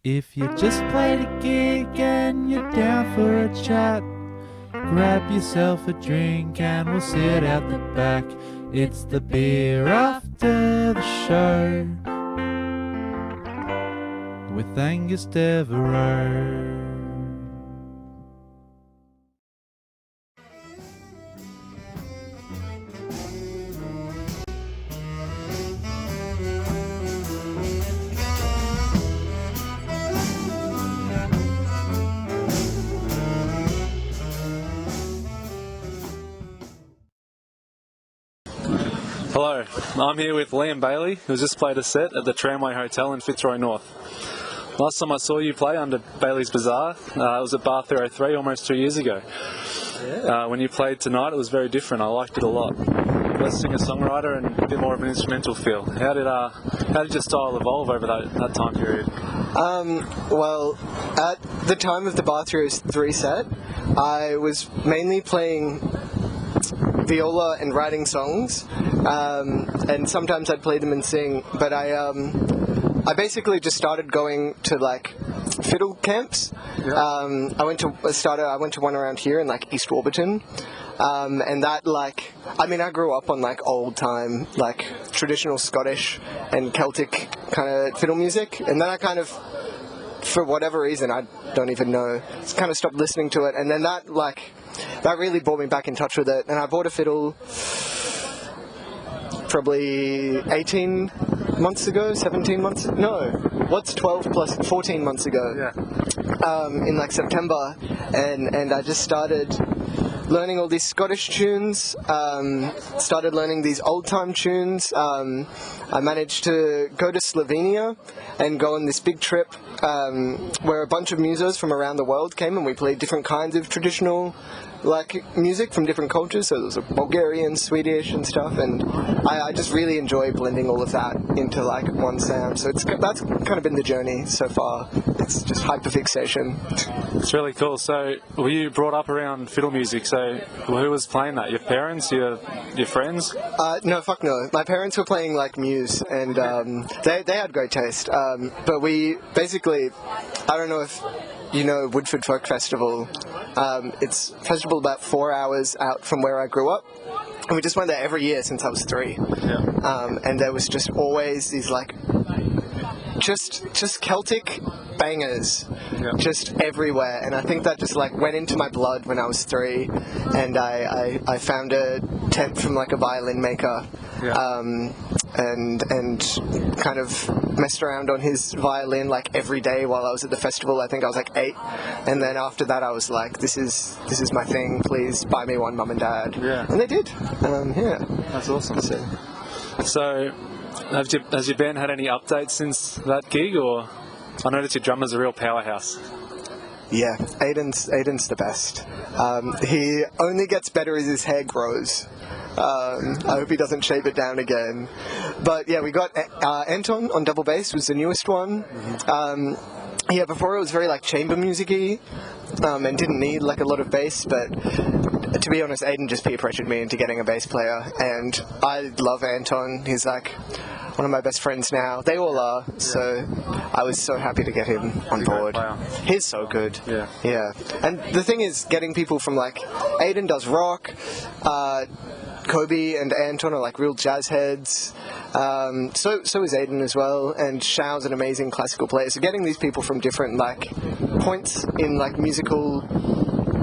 If you just played a gig and you're down for a chat, grab yourself a drink and we'll sit out the back. It's the beer after the show with Angus Devereaux. Hello, I'm here with Liam Baillie, who's just played a set at the Tramway Hotel in Fitzroy North. Last time I saw you play under Baillie's Bazaar, it was at Bar 303 almost 2 years ago. Yeah. When you played tonight, it was very different. I liked it a lot. Less singer-songwriter and a bit more of an instrumental feel. How did your style evolve over that time period? Well, at the time of the Bar 303 set, I was mainly playing viola and writing songs, and sometimes I'd play them and sing, but I basically just started going to like fiddle camps. Yeah. I went to one around here in like East Warburton, and that I grew up on like old time like traditional Scottish and Celtic kind of fiddle music, and then I kind of, for whatever reason, I don't even know, kind of stopped listening to it, and then that really brought me back in touch with it, and I bought a fiddle probably 18 months ago, 17 months, no, what's 12 plus 14 months ago, Yeah. In like September, and I just started learning all these Scottish tunes, started learning these old-time tunes. I managed to go to Slovenia and go on this big trip where a bunch of musos from around the world came, and we played different kinds of traditional music from different cultures. So there was Bulgarian, Swedish and stuff, and I just really enjoy blending all of that into like one sound. So that's kind of been the journey so far. It's just hyperfixation. It's really cool. So, were you brought up around fiddle music? So, who was playing that? Your parents? Your friends? No, fuck no. My parents were playing like Muse, and they had great taste. But we basically, I don't know if you know Woodford Folk Festival. It's a festival about 4 hours out from where I grew up, and we just went there every year since I was 3. Yeah. And there was just always these like just Celtic bangers, Yeah. just everywhere, and I think that just like went into my blood when I was 3, and I found a tent from like a violin maker. Yeah. And kind of messed around on his violin like every day while I was at the festival. I think I was like 8, and then after that I was like, this is my thing, please buy me one, Mum and Dad. Yeah. And they did. Yeah. That's awesome. So, has your band had any updates since that gig, or I noticed your drummer's a real powerhouse. Yeah, Aiden's the best. He only gets better as his hair grows. I hope he doesn't shave it down again. But yeah, we got Anton on double bass, was the newest one. Yeah, before it was very like chamber music-y, and didn't need like a lot of bass, but to be honest, Aiden just peer pressured me into getting a bass player, and I love Anton. He's like one of my best friends now. They all are, so I was so happy to get him on board. He's so good. Yeah. Yeah. And the thing is, getting people from like, Aiden does rock, Kobe and Anton are like real jazz heads, so is Aiden as well, and Shao's an amazing classical player. So getting these people from different like points in like musical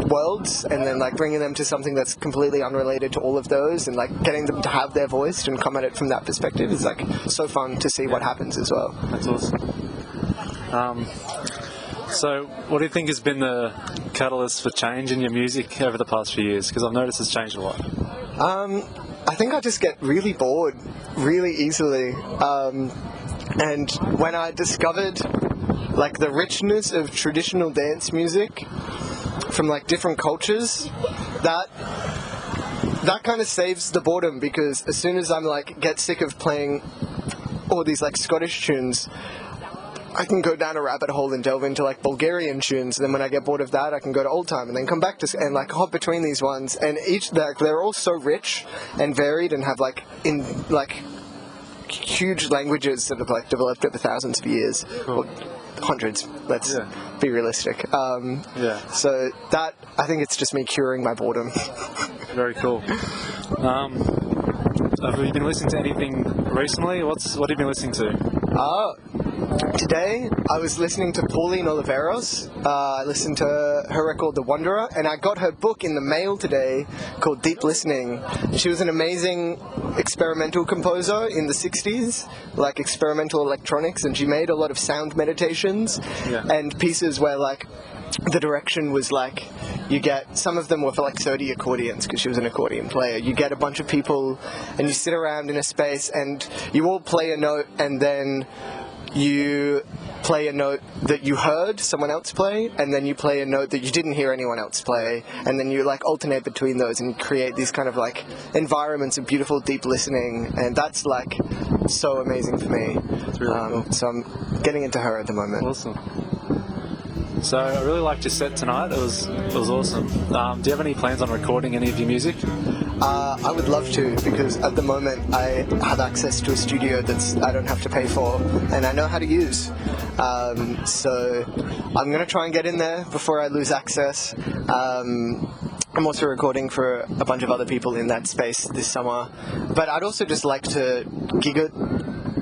worlds, and then like bringing them to something that's completely unrelated to all of those, and like getting them to have their voice and come at it from that perspective is like so fun to see what happens as well. That's awesome. So, what do you think has been the catalyst for change in your music over the past few years? Because I've noticed it's changed a lot. I think I just get really bored really easily, and when I discovered like the richness of traditional dance music from like different cultures, that kind of saves the boredom, because as soon as I'm like get sick of playing all these like Scottish tunes, I can go down a rabbit hole and delve into like Bulgarian tunes, and then when I get bored of that I can go to old time and then come back to and like hop between these ones, and each they're all so rich and varied and have like in like huge languages that have like developed over thousands of years. Cool. hundreds. Let's be realistic. Yeah. So that, I think it's just me curing my boredom. Very cool. Have you been listening to anything recently? What have you been listening to? Today, I was listening to Pauline Oliveros. I listened to her record, The Wanderer, and I got her book in the mail today called Deep Listening. She was an amazing experimental composer in the 60s, like experimental electronics, and she made a lot of sound meditations and pieces where, like, the direction was like, you get, some of them were for like 30 accordions, because she was an accordion player. You get a bunch of people and you sit around in a space and you all play a note, and then you play a note that you heard someone else play, and then you play a note that you didn't hear anyone else play, and then you like alternate between those and create these kind of like environments of beautiful deep listening, and that's like so amazing for me. That's really cool. So I'm getting into her at the moment. Awesome. So I really liked your set tonight. It was awesome. Do you have any plans on recording any of your music? I would love to, because at the moment I have access to a studio I don't have to pay for, and I know how to use. So I'm going to try and get in there before I lose access. I'm also recording for a bunch of other people in that space this summer. But I'd also just like to gig it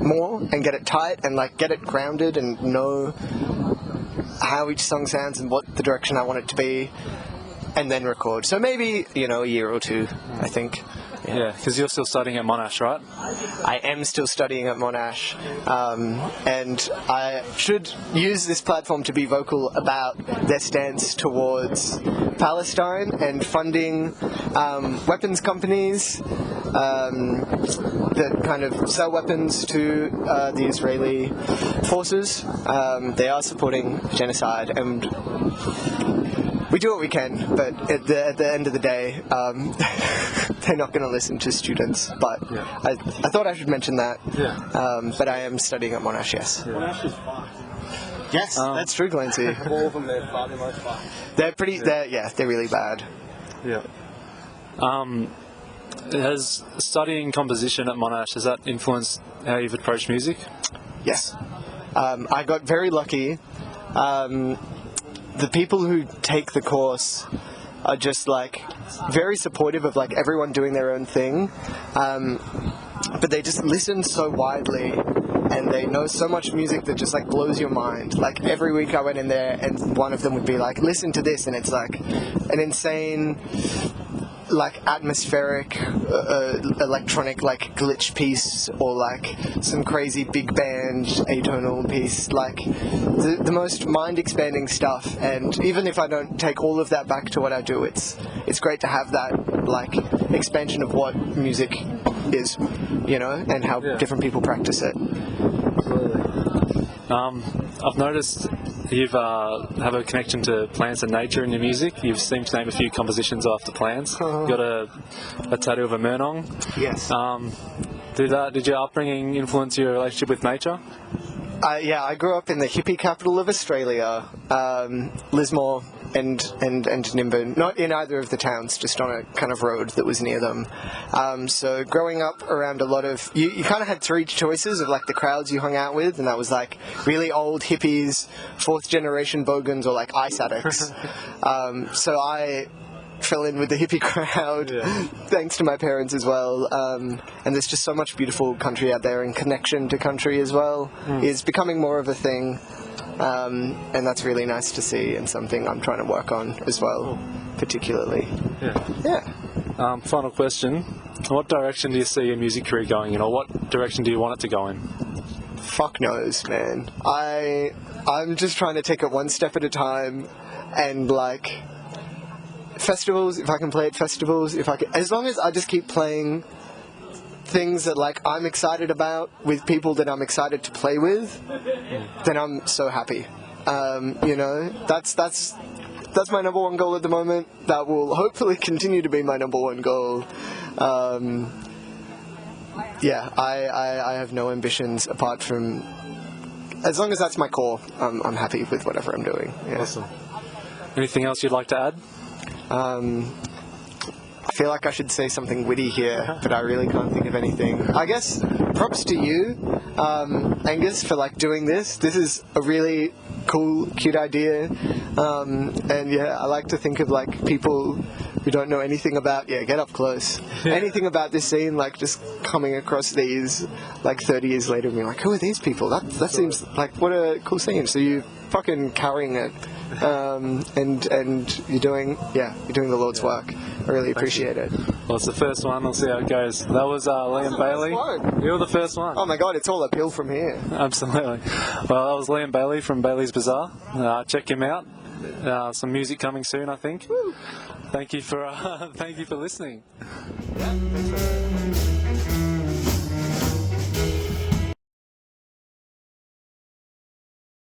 more and get it tight and like get it grounded and know how each song sounds and what the direction I want it to be, and then record. So maybe, a year or two, I think. Yeah, because you're still studying at Monash, right? I am still studying at Monash, and I should use this platform to be vocal about their stance towards Palestine and funding weapons companies that kind of sell weapons to the Israeli forces. They are supporting genocide, and we do what we can, but at the end of the day, they're not going to listen to students. But I thought I should mention that. Yeah. But I am studying at Monash, yes. Yeah. Monash is fine. Yes, that's true, Glancy. All of them, they're far the most fun. They're pretty. They're really bad. Yeah. Has studying composition at Monash, has that influenced how you've approached music? Yes. I got very lucky. The people who take the course are just like very supportive of like everyone doing their own thing, but they just listen so widely and they know so much music that just like blows your mind. Like every week I went in there and one of them would be like, listen to this, and it's like an insane like atmospheric electronic like glitch piece, or like some crazy big band atonal piece, like the most mind expanding stuff. And even if I don't take all of that back to what I do, it's great to have that like expansion of what music is, and how different people practice it. Absolutely. I've noticed you've have a connection to plants and nature in your music. You seem to name a few compositions after plants. You've got a tattoo of a murnong. Yes. Did your upbringing influence your relationship with nature? I grew up in the hippie capital of Australia, Lismore and Nimbin. Not in either of the towns, just on a kind of road that was near them. So growing up around a lot of... You kind of had three choices of like the crowds you hung out with, and that was like really old hippies, fourth generation bogans, or like ice addicts. So I fell in with the hippie crowd, thanks to my parents as well. And there's just so much beautiful country out there, and connection to country as well is becoming more of a thing. And that's really nice to see, and something I'm trying to work on as well, particularly. Yeah. Final question. What direction do you see your music career going in, or what direction do you want it to go in? Fuck knows, man. I'm just trying to take it one step at a time, and like... festivals, if I can play at festivals, as long as I just keep playing things that like I'm excited about with people that I'm excited to play with, then I'm so happy. That's my number one goal at the moment. That will hopefully continue to be my number one goal. I have no ambitions apart from, as long as that's my core, I'm happy with whatever I'm doing. Yeah. Awesome. Anything else you'd like to add? I feel like I should say something witty here, but I really can't think of anything. I guess props to you, Angus, for like doing this. This is a really cool, cute idea, and yeah, I like to think of like people who don't know anything about, get up close, anything about this scene, like just coming across these like 30 years later and being like, who are these people? That seems like, what a cool scene. So you fucking carrying it, and you're doing the Lord's work. I really appreciate it. Well, it's the first one. We'll see how it goes. That was Liam Baillie. You were the first one. Oh my god, it's all uphill from here. Absolutely. Well, that was Liam Baillie from Baillie's Bazaar. Check him out. Some music coming soon, I think. Woo. Thank you for listening. Yeah, thanks for